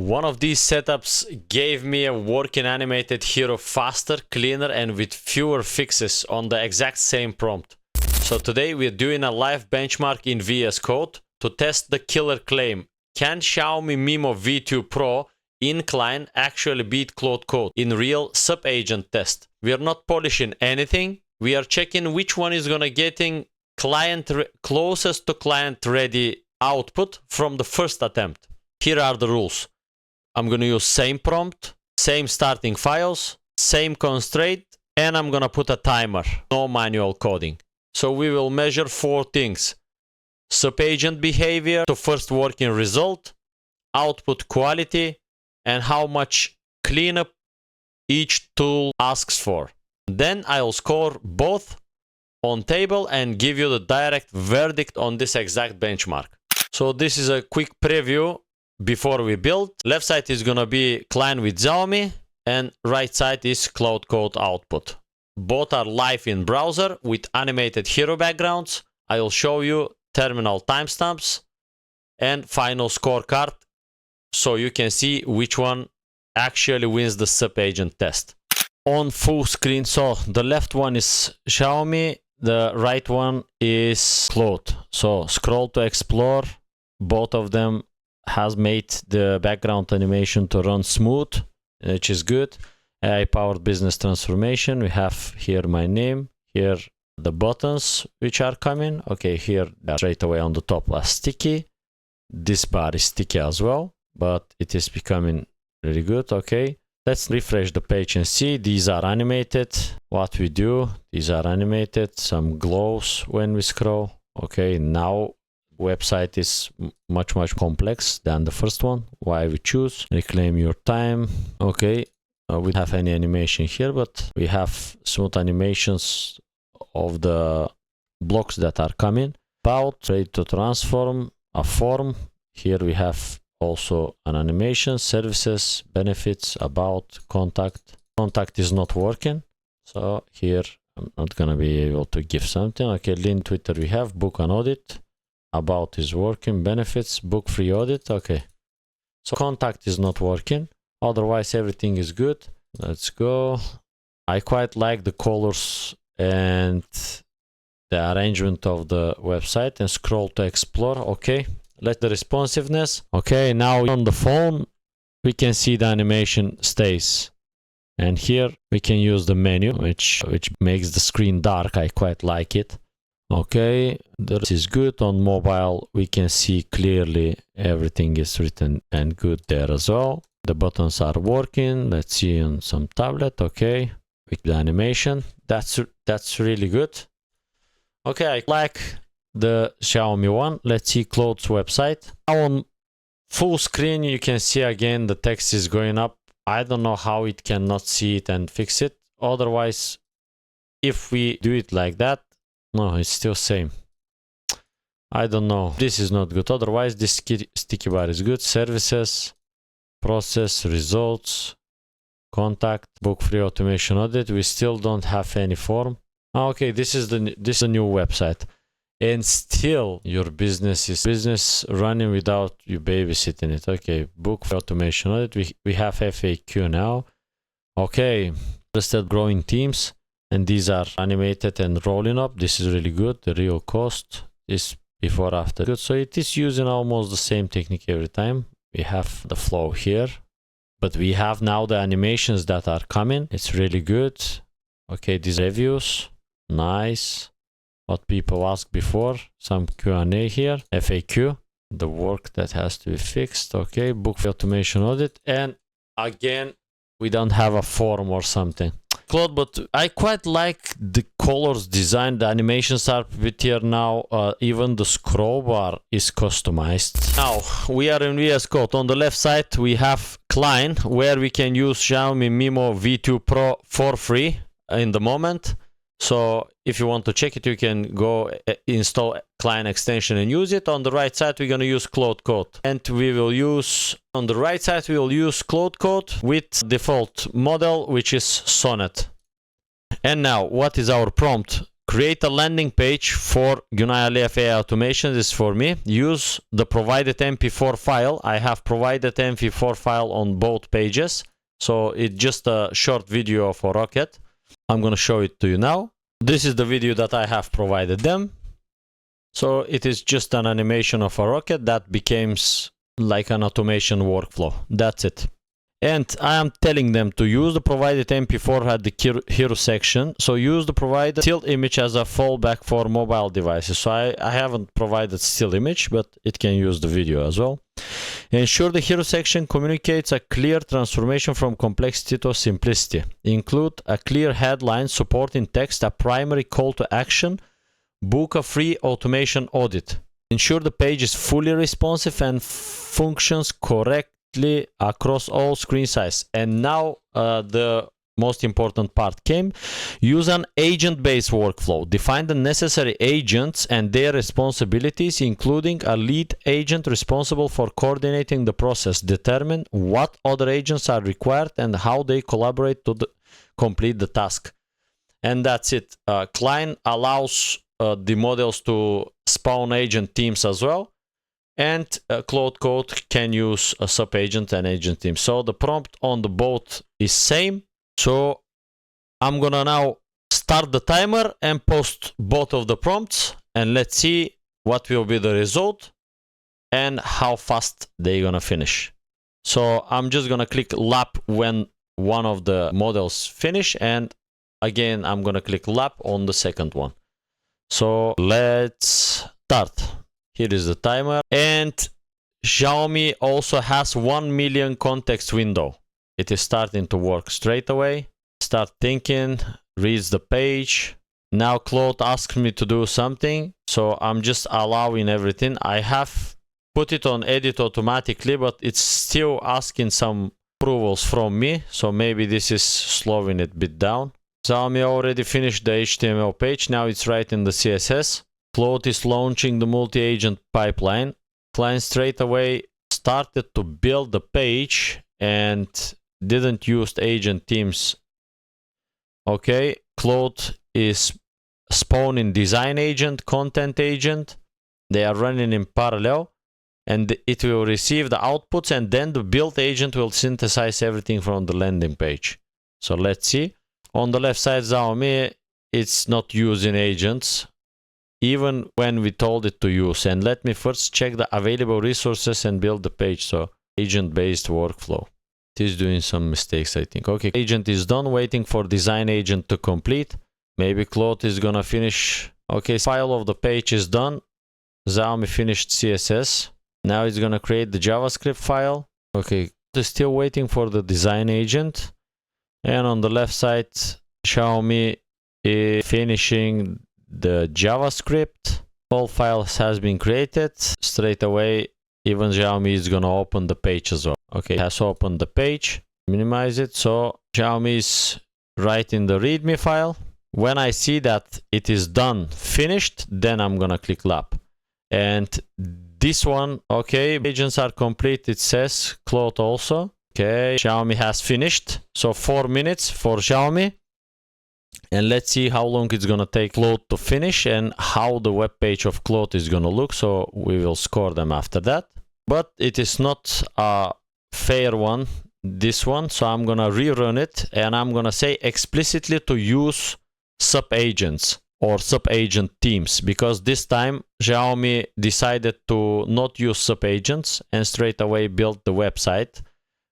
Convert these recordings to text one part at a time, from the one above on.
One of these setups gave me a working animated hero faster, cleaner, and with fewer fixes on the exact same prompt. So today we're doing a live benchmark in VS Code to test the killer claim. Can Xiaomi Mimo V2 Pro in Cline actually beat Claude Code in real sub-agent test? We are not polishing anything. We are checking which one is gonna getting closest to client ready output from the first attempt. Here are the rules. I'm gonna use same prompt, same starting files, same constraint, and I'm gonna put a timer, no manual coding. So we will measure 4 things: sub-agent behavior to first working result, output quality, and how much cleanup each tool asks for. Then I'll score both on table and give you the direct verdict on this exact benchmark. So this is a quick preview before we build. Left side is gonna be Cline with Xiaomi, and right side is Claude Code output. Both are live in browser with animated hero backgrounds. I'll show you terminal timestamps and final scorecard so you can see which one actually wins the sub-agent test. On full screen, so the left one is Xiaomi, the right one is Claude. So scroll to explore. Both of them has made the background animation to run smooth, which is good. AI-powered business transformation. We have here my name, here the buttons which are coming. Okay, here straight away on the top are sticky. This bar is sticky as well, but it is becoming really good. Okay, let's refresh the page and see. These are animated. What we do, these are animated. Some glows when we scroll. Okay, now website is much complex than the first one. Why we choose reclaim your time. Okay, we don't have any animation here, but we have smooth animations of the blocks that are coming. About, ready to transform, a form. Here we have also an animation, services, benefits, about, contact. Contact is not working, so here I'm not gonna be able to give something. Okay, link Twitter we have, book an audit. About is working, benefits, book free audit. Okay, so contact is not working. Otherwise everything is good. Let's go. I quite like the colors and the arrangement of the website, and scroll to explore. Okay, let the responsiveness. Okay, now on the phone we can see the animation stays, and here we can use the menu which makes the screen dark. I quite like it. Okay, this is good. On mobile we can see clearly everything is written and good there as well. The buttons are working. Let's see on some tablet. Okay, with the animation, that's really good. Okay, I like the Xiaomi one. Let's see Claude's website. Now on full screen you can see again the text is going up. I don't know how it cannot see it and fix it. Otherwise, if we do it like that, no, it's still same. I don't know, this is not good. Otherwise this sticky bar is good. Services, process, results, contact, book free automation audit. We still don't have any form. Okay, this is the new website, and still your business running without you babysitting it. Okay, book free automation audit. We have FAQ now. Okay, listed growing teams, and these are animated and rolling up. This is really good. The real cost is before after good. So it is using almost the same technique every time. We have the flow here, but we have now the animations that are coming. It's really good. Okay, these reviews, nice. What people asked before, some Q&A here, FAQ, the work that has to be fixed. Okay, book for automation audit, and again we don't have a form or something. Claude, but I quite like the colors design. The animations are with here now. Even the scroll bar is customized. Now we are in VS Code. On the left side we have Cline, where we can use Xiaomi Mimo V2 Pro for free in the moment. So if you want to check it, you can go install Cline extension and use it. On the right side we're going to use Claude Code, and we will use on the right side we will use Claude Code with default model, which is Sonnet. And now what is our prompt? create a landing page for Xiaomi AI Automations is for me. Use the provided MP4 file. I have provided MP4 file on both pages. So it's just a short video of a rocket. I'm going to show it to you now. This is the video that I have provided them. So it is just an animation of a rocket that becomes like an automation workflow. That's it. And I am telling them to use the provided MP4 at the hero section. So use the provided still image as a fallback for mobile devices. So I haven't provided still image, but it can use the video as well. Ensure the hero section communicates a clear transformation from complexity to simplicity. Include a clear headline supporting text, a primary call to action. Book a free automation audit. Ensure the page is fully responsive and functions correctly across all screen size. And now the most important part came. Use an agent-based workflow. Define the necessary agents and their responsibilities, including a lead agent responsible for coordinating the process. Determine what other agents are required and how they collaborate to complete the task. And that's it. Cline allows the models to spawn agent teams as well. And Claude Code can use a sub-agent and agent team. So the prompt on the both is same. So I'm gonna now start the timer and post both of the prompts. And let's see what will be the result and how fast they're gonna finish. So I'm just gonna click lap when one of the models finish. And again, I'm gonna click lap on the second one. So let's start. Here is the timer. And Xiaomi also has 1 million context window. It is starting to work straight away. Start thinking, reads the page. Now Claude asks me to do something. So I'm just allowing everything. I have put it on edit automatically, but it's still asking some approvals from me. So maybe this is slowing it a bit down. Xiaomi already finished the HTML page. Now it's writing the CSS. Claude is launching the multi-agent pipeline. Cline straight away started to build the page and didn't use agent teams. Okay, Claude is spawning design agent, content agent. They are running in parallel and it will receive the outputs and then the build agent will synthesize everything from the landing page. So let's see. On the left side, Xiaomi, it's not using agents, even when we told it to use. And let me first check the available resources and build the page. So agent-based workflow. It is doing some mistakes, I think. Okay, agent is done, waiting for design agent to complete. Maybe Claude is gonna finish. Okay, file of the page is done. Xiaomi finished CSS. Now it's gonna create the JavaScript file. Okay, it's still waiting for the design agent. And on the left side, Xiaomi is finishing the JavaScript. All files has been created. Straight away, even Xiaomi is gonna open the page as well. Okay, it has opened the page. Minimize it. So Xiaomi is writing the README file. When I see that it is done, finished, then I'm gonna click lap. And this one, okay, agents are complete. It says Claude also. Okay, Xiaomi has finished. So 4 minutes for Xiaomi. And let's see how long it's gonna take Claude to finish and how the web page of Claude is gonna look. So we will score them after that. But it is not a fair one, this one. So I'm gonna rerun it and I'm gonna say explicitly to use sub-agents or sub-agent teams, because this time Xiaomi decided to not use sub-agents and straight away built the website,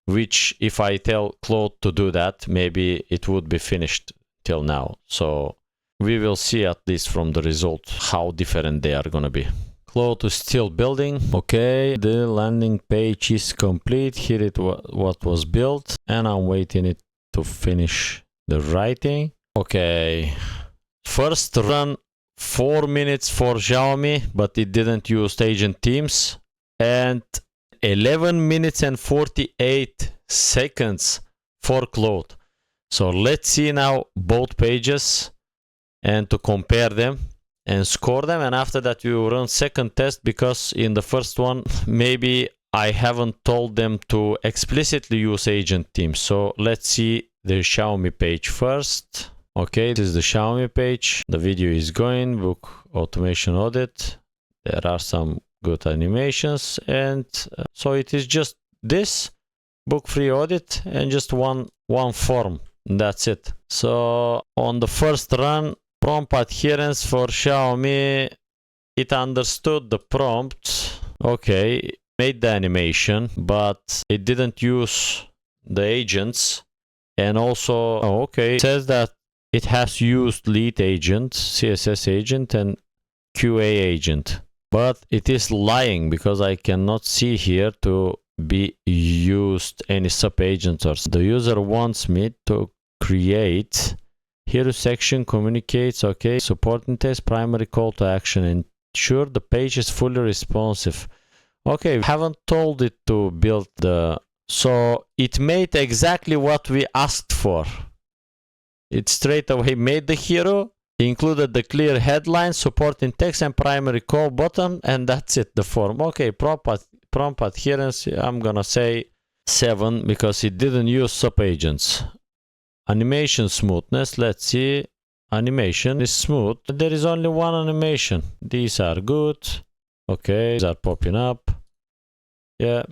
which if I tell Claude to do that, maybe it would be finished till now. So we will see at least from the result how different they are gonna be. Claude is still building. Okay, the landing page is complete. Here it what was built and I'm waiting it to finish the writing. Okay, first run 4 minutes for Xiaomi, but it didn't use agent teams, and 11 minutes and 48 seconds for Claude. So let's see now both pages and to compare them and score them. And after that we will run second test, because in the first one maybe I haven't told them to explicitly use agent teams. So let's see the Xiaomi page first. Okay, this is the Xiaomi page. The video is going, book automation audit. There are some good animations, and so it is just this book free audit and just one form. That's it. So on the first run, prompt adherence for Xiaomi, it understood the prompt. Okay, made the animation, but it didn't use the agents. And also, okay, it says that it has used lead agent, CSS agent, and QA agent. But it is lying because I cannot see here to be used any sub agents. Or the user wants me to create hero section, communicates, okay, supporting test, primary call to action, ensure the page is fully responsive. Okay, haven't told it to build the, so it made exactly what we asked for. It straight away made the hero, included the clear headline, supporting text and primary call button, and that's it, the form. Okay, prompt adherence, I'm gonna say 7 because it didn't use sub agents. Animation smoothness, let's see. Animation is smooth. There is only one animation. These are good. Okay, these are popping up. Yeah,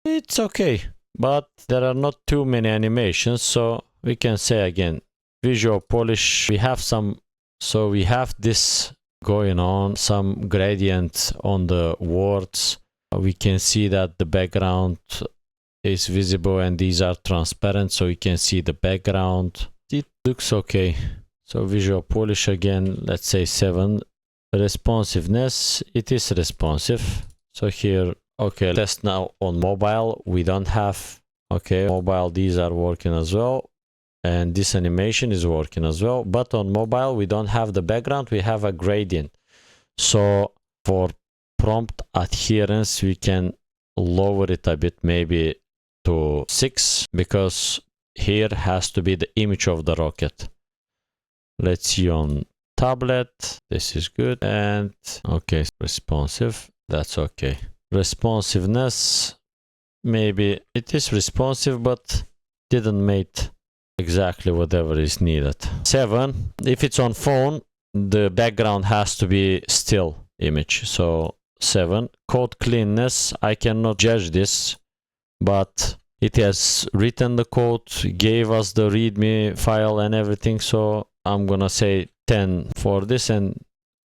it's okay. But there are not too many animations, so we can say again, visual polish. We have some, so we have this going on, some gradient on the words. We can see that the background is visible and these are transparent, so you can see the background. It looks okay. So visual polish again, let's say 7. Responsiveness, it is responsive. So here, okay, test now on mobile. We don't have, okay, mobile, these are working as well. And this animation is working as well. But on mobile, we don't have the background, we have a gradient. So for prompt adherence, we can lower it a bit, maybe to 6, because here has to be the image of the rocket. Let's see on tablet, this is good, and okay, responsive, that's okay. Responsiveness, maybe it is responsive, but didn't make exactly whatever is needed. 7, if it's on phone, the background has to be still image, so 7. Code cleanness, I cannot judge this, but it has written the code, gave us the readme file and everything, so I'm gonna say 10 for this, and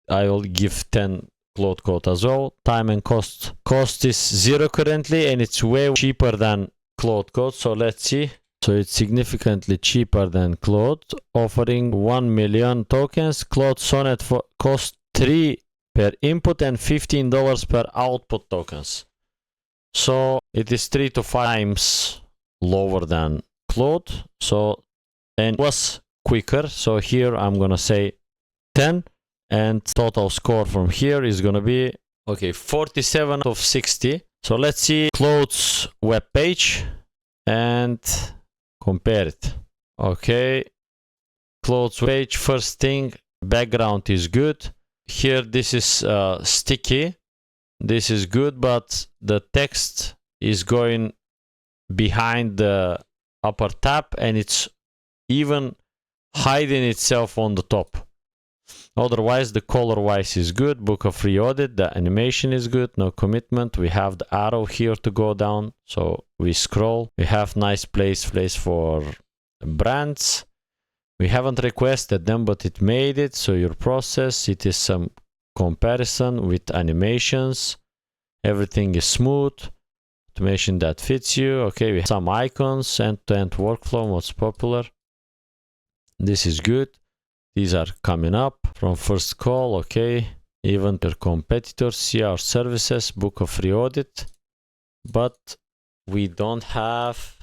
I will give 10 Claude Code as well. Time and cost. Cost is 0 currently, and it's way cheaper than Claude Code, so let's see. So it's significantly cheaper than Claude, offering 1 million tokens. Claude Sonnet cost 3 per input and $15 per output tokens. So it is 3 to 5 times lower than Claude. So, and was quicker. So here I'm gonna say 10, and total score from here is gonna be, okay, 47 out of 60. So let's see Claude's web page and compare it. Okay, Claude's page, first thing, background is good. Here this is sticky. This is good, but the text is going behind the upper tab, and it's even hiding itself on the top. Otherwise, the color-wise is good. Book a free audit. The animation is good. No commitment. We have the arrow here to go down. So we scroll. We have nice place for brands. We haven't requested them, but it made it. So your process, it is some comparison with animations. Everything is smooth. Automation that fits you. Okay, we have some icons. End-to-end workflow, what's popular. This is good. These are coming up from first call. Okay, even per competitor. See our services. Book a free audit. But we don't have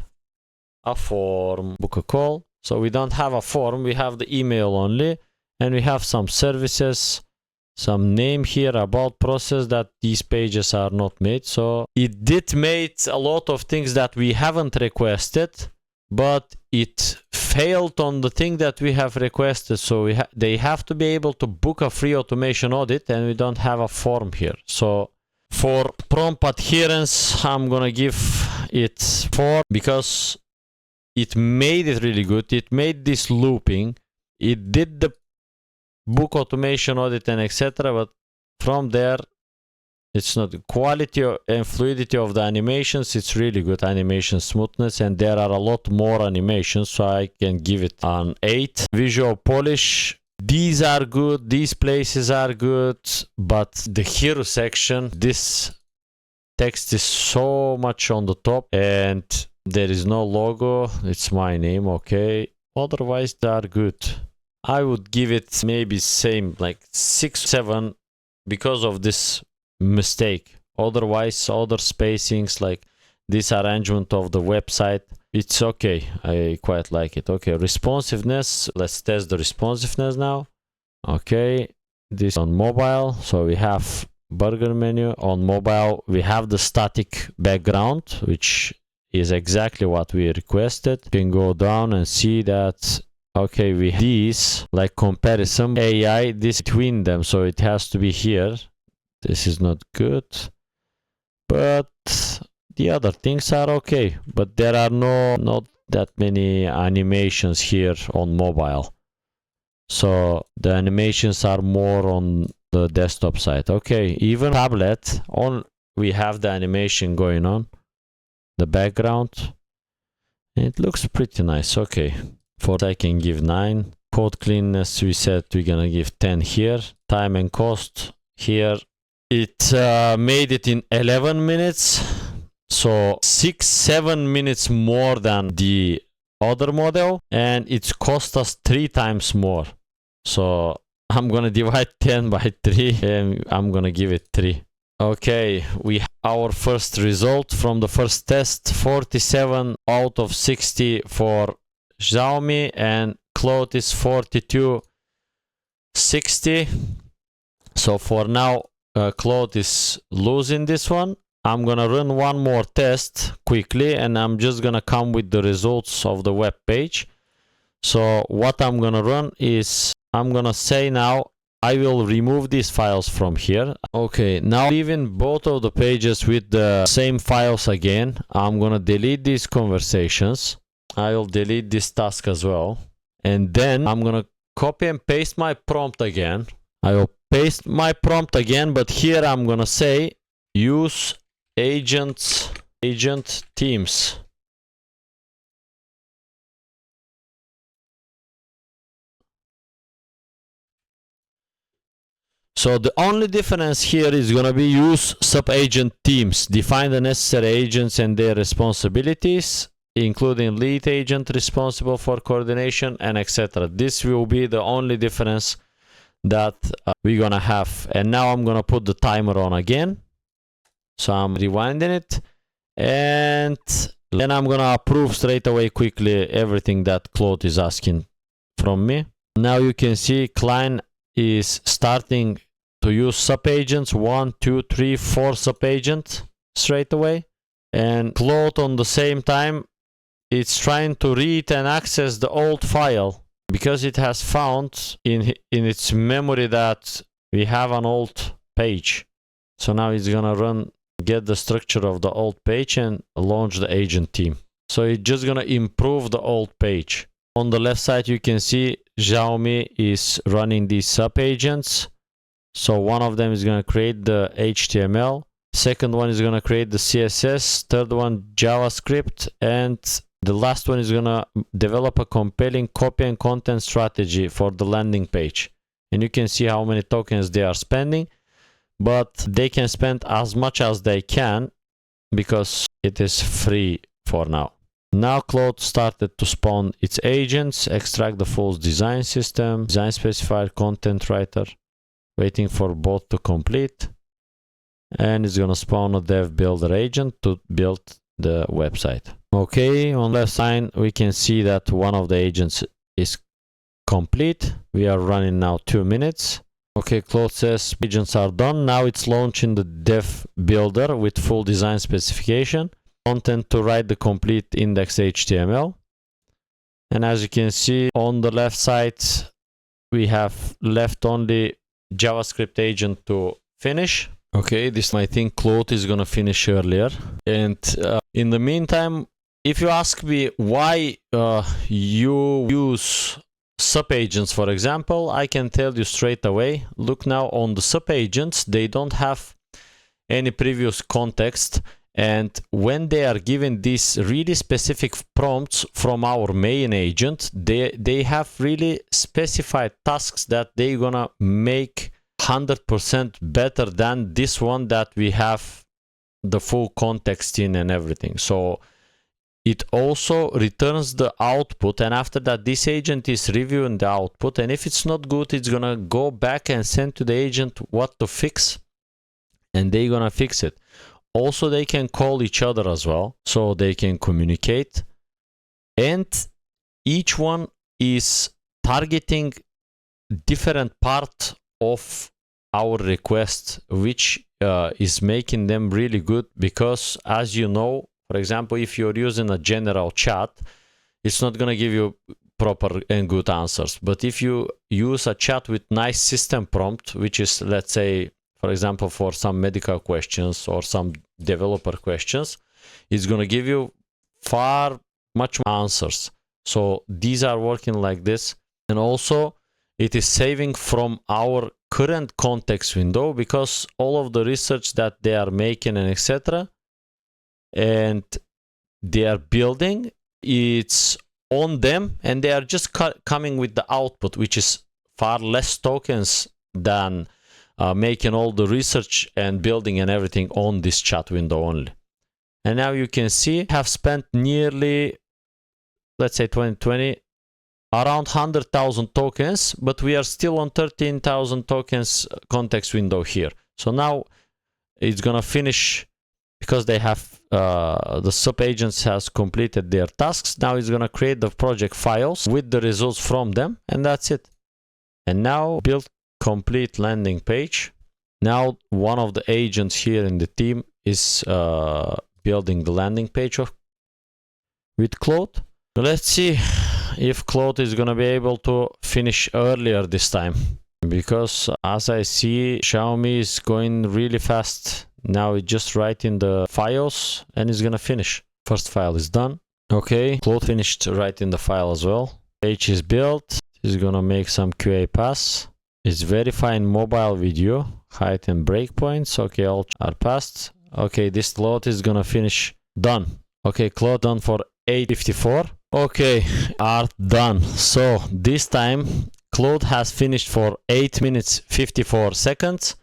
a form. Book a call. So we don't have a form. We have the email only. And we have some services. Some name here about process that these pages are not made. So it did make a lot of things that we haven't requested, but it failed on the thing that we have requested. So they have to be able to book a free automation audit, and we don't have a form here. So for prompt adherence, I'm gonna give it 4 because it made it really good. It made this looping. it did the book automation audit and etc. But from there, it's not quality and fluidity of the animations. It's really good animation smoothness, and there are a lot more animations, so I can give it an 8. Visual polish, these are good, these places are good, but the hero section, this text is so much on the top and there is no logo. It's my name, okay. Otherwise they are good. I would give it maybe same, like 6, 7, because of this mistake. Otherwise, other spacings, like this arrangement of the website, it's okay. I quite like it. Okay, responsiveness, let's test the responsiveness now. Okay, this on mobile, so we have burger menu. On mobile we have the static background, which is exactly what we requested. You can go down and see that, okay, we have these like comparison AI, this between them, so it has to be here. This is not good, but the other things are okay. But there are not that many animations here on mobile, so the animations are more on the desktop side. Okay, even tablet on, we have the animation going on, the background. It looks pretty nice. Okay, for I can give 9. Code cleanness, we said we're gonna give 10 here. Time and cost here, it made it in 11 minutes, so 6-7 minutes more than the other model, and it's cost us 3 times more. So I'm gonna divide 10 by 3 and I'm gonna give it 3. Okay, we have our first result from the first test, 47 out of 60 for Xiaomi, and Claude is 42/60. So for now, Claude is losing this one. I'm gonna run one more test quickly, and I'm just gonna come with the results of the web page. So what I'm gonna run is, I'm gonna say now, I will remove these files from here. Okay, now leaving both of the pages with the same files again. I'm gonna delete these conversations. I will delete this task as well. And then I'm gonna copy and paste my prompt again. I will paste my prompt again, but here I'm gonna say use agent teams. So the only difference here is gonna be use sub-agent teams. Define the necessary agents and their responsibilities, including lead agent responsible for coordination and etc. This will be the only difference that we're gonna have. And now I'm gonna put the timer on again. So I'm rewinding it, and then I'm gonna approve straight away quickly everything that Claude is asking from me. Now you can see Cline is starting to use sub-agents, 1, 2, 3, 4 sub-agents straight away. And Claude on the same time, it's trying to read and access the old file, because it has found in its memory that we have an old page. So now it's gonna get the structure of the old page and launch the agent team. So it's just gonna improve the old page. On the left side you can see Xiaomi is running these sub-agents. So one of them is gonna create the HTML, second one is gonna create the CSS, third one JavaScript, and the last one is gonna develop a compelling copy and content strategy for the landing page. And you can see how many tokens they are spending, but they can spend as much as they can because it is free for now. Now Claude started to spawn its agents, extract the full design system, design specifier, content writer, waiting for both to complete, and it's gonna spawn a dev builder agent to build the website. Okay, on left side we can see that one of the agents is complete. We are running now 2 minutes. Okay, Claude says agents are done. Now it's launching the dev builder with full design specification, content to write the complete index HTML. And as you can see on the left side, we have left only JavaScript agent to finish. Okay, this I think Claude is gonna finish earlier. And in the meantime, if you ask me why you use sub agents, for example, I can tell you straight away, look now on the sub agents, they don't have any previous context. And when they are given these really specific prompts from our main agent, they have really specified tasks that they're gonna make 100% better than this one that we have the full context in and everything. So it also returns the output, and after that this agent is reviewing the output, and if it's not good, it's gonna go back and send to the agent what to fix, and they're gonna fix it. Also, they can call each other as well, so they can communicate, and each one is targeting different part of our request, which is making them really good, because as you know, for example, if you're using a general chat, it's not going to give you proper and good answers. But if you use a chat with nice system prompt, which is, let's say, for example, for some medical questions or some developer questions, it's going to give you much more answers. So these are working like this. And also it is saving from our current context window, because all of the research that they are making and etc. and they are building, it's on them, and they are just coming with the output, which is far less tokens than making all the research and building and everything on this chat window only. And now you can see have spent nearly, let's say 2020, around 100,000 tokens, but we are still on 13,000 tokens context window here. So now it's gonna finish, because they have the sub agents has completed their tasks. Now it's gonna create the project files with the results from them, and that's it. And now build complete landing page. Now one of the agents here in the team is building the landing page with Claude. Let's see if Claude is gonna be able to finish earlier this time, because as I see, Xiaomi is going really fast. Now it's just writing the files and it's gonna finish. First file is done. Okay, Claude finished writing the file as well. Page is built. It's gonna make some QA pass. It's verifying mobile video, height and breakpoints. Okay, all are passed. Okay, this Claude is gonna finish. Done. Okay, Claude done for 8:54. Okay, are done. So this time Claude has finished for 8 minutes 54 seconds,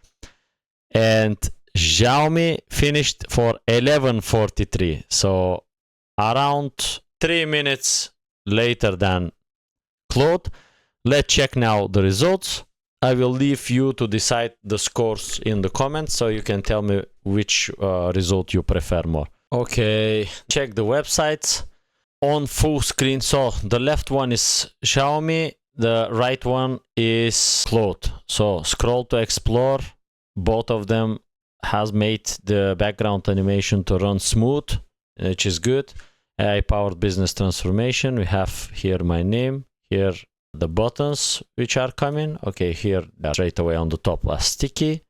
and Xiaomi finished for 11:43. So around 3 minutes later than Claude. Let's check now the results. I will leave you to decide the scores in the comments, so you can tell me which result you prefer more. Okay, check the websites on full screen. So the left one is Xiaomi, the right one is Claude. So scroll to explore. Both of them has made the background animation to run smooth, which is good. AI powered business transformation. We have here my name, here the buttons which are coming. Okay, here straight away on the top was sticky.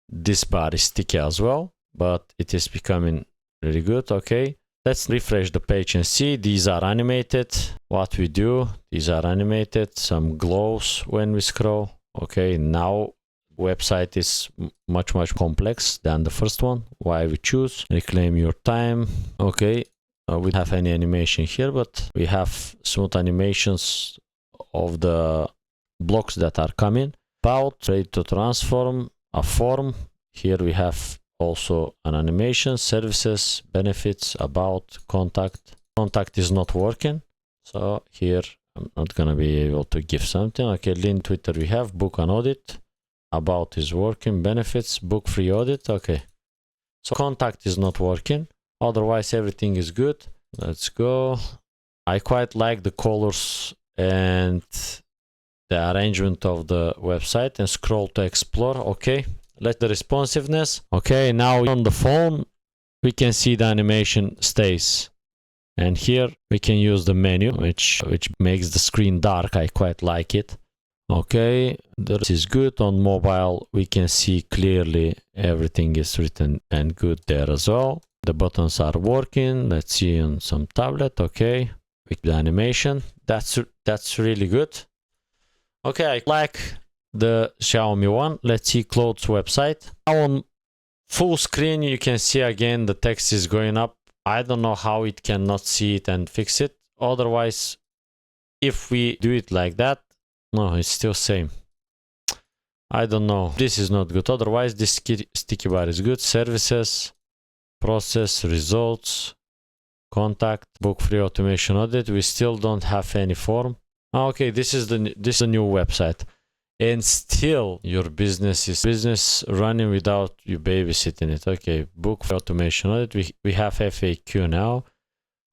This bar is sticky as well, but it is becoming really good. Okay, let's refresh the page and see. These are animated. What we do, these are animated. Some glows when we scroll. Okay, now website is much complex than the first one. Why we choose reclaim your time. Okay, we don't have any animation here, but we have smooth animations of the blocks that are coming. About, ready to transform, a form. Here we have also an animation, services, benefits, about, contact. Contact is not working, so here I'm not gonna be able to give something. Okay, link Twitter we have, book an audit. About is working, benefits, book free audit. Okay, so contact is not working, otherwise everything is good. Let's go. I quite like the colors and the arrangement of the website, and scroll to explore. Okay, let the responsiveness. Okay, now on the phone we can see the animation stays, and here we can use the menu which makes the screen dark. I quite like it. Okay, this is good. On mobile we can see clearly everything is written and good there as well. The buttons are working. Let's see on some tablet. Okay, with the animation, that's really good. Okay, I like the Xiaomi one. Let's see Claude's website. Now on full screen, you can see again the text is going up. I don't know how it cannot see it and fix it. Otherwise, if we do it like that, no, it's still same. I don't know. This is not good. Otherwise, this sticky bar is good. Services, process, results, contact, book free automation audit. We still don't have any form. Okay, this is the new website. And still your business is running without you babysitting it. Okay, book for automation audit. We have FAQ now.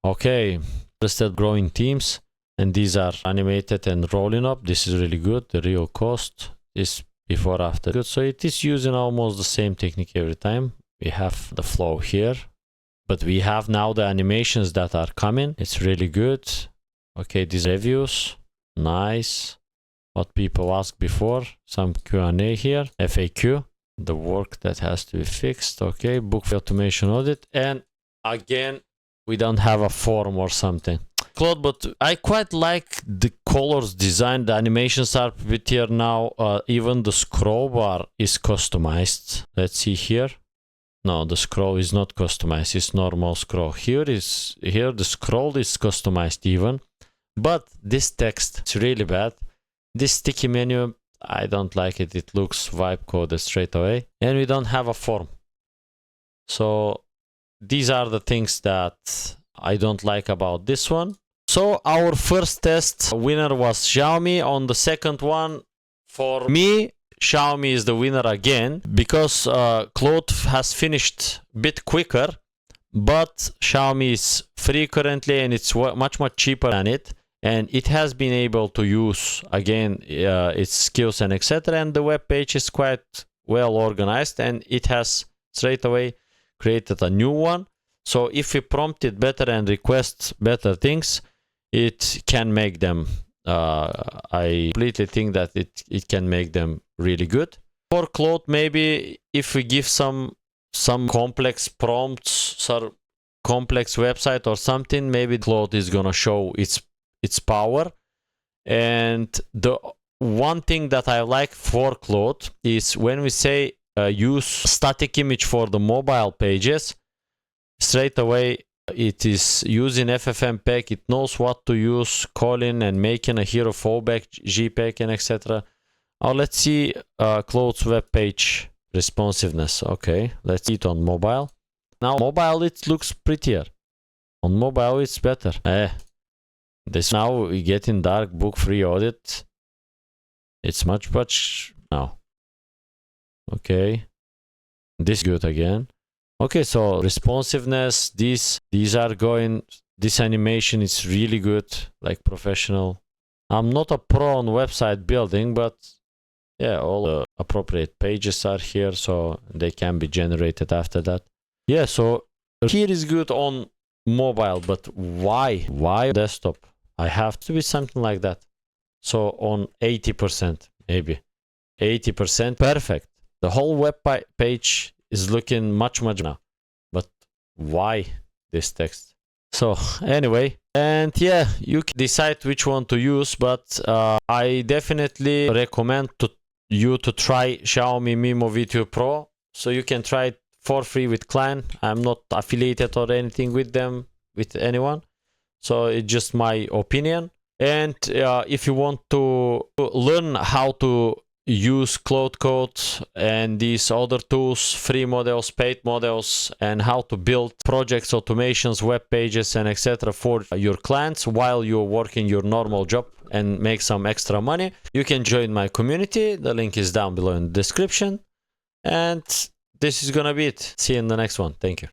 Okay, listed growing teams, and these are animated and rolling up. This is really good. The real cost is before after good. So it is using almost the same technique every time. We have the flow here, but we have now the animations that are coming. It's really good. Okay, these reviews, nice. What people asked before, some Q&A here, FAQ, the work that has to be fixed. Okay, book for automation audit, and again we don't have a form or something. Claude, but I quite like the colors design. The animations are prettier now. Even the scroll bar is customized. Let's see here. No, the scroll is not customized. It's normal scroll. Here the scroll is customized even. But this text is really bad. This sticky menu, I don't like it. It looks vibe coded straight away. And we don't have a form. So these are the things that I don't like about this one. So our first test winner was Xiaomi. On the second one, for me, Xiaomi is the winner again, because Claude has finished a bit quicker, but Xiaomi is free currently and it's much cheaper than it, and it has been able to use again its skills and etc. And the web page is quite well organized, and it has straight away created a new one. So if we prompt it better and request better things, it can make them, I completely think that it can make them really good. For Claude, maybe if we give some complex prompts, some complex website or something, maybe Claude is gonna show its power. And the one thing that I like for Claude is when we say use static image for the mobile pages, straight away it is using FFmpeg. It knows what to use, calling and making a hero fallback, JPEG and etc. Let's see Claude's web page responsiveness. Okay, let's see it on mobile. Now mobile, it looks prettier. On mobile it's better. This now we get in dark, book free audit. It's much now. Okay, this is good again. Okay, so responsiveness, these are going, this animation is really good, like professional. I'm not a pro on website building, but yeah, all the appropriate pages are here, so they can be generated after that. Yeah, so here is good on mobile, but why desktop? I have to be something like that. So on 80%, maybe 80%, perfect. The whole web page is looking much now, but why this text? So anyway, and yeah, you can decide which one to use, but I definitely recommend you to try Xiaomi Mimo V2 Pro, so you can try it for free with Cline. I'm not affiliated or anything with them, with anyone, so it's just my opinion. And if you want to learn how to use Claude Code and these other tools, free models, paid models, and how to build projects, automations, web pages, and etc. for your clients while you're working your normal job and make some extra money, you can join my community. The link is down below in the description. And this is gonna be it. See you in the next one. Thank you.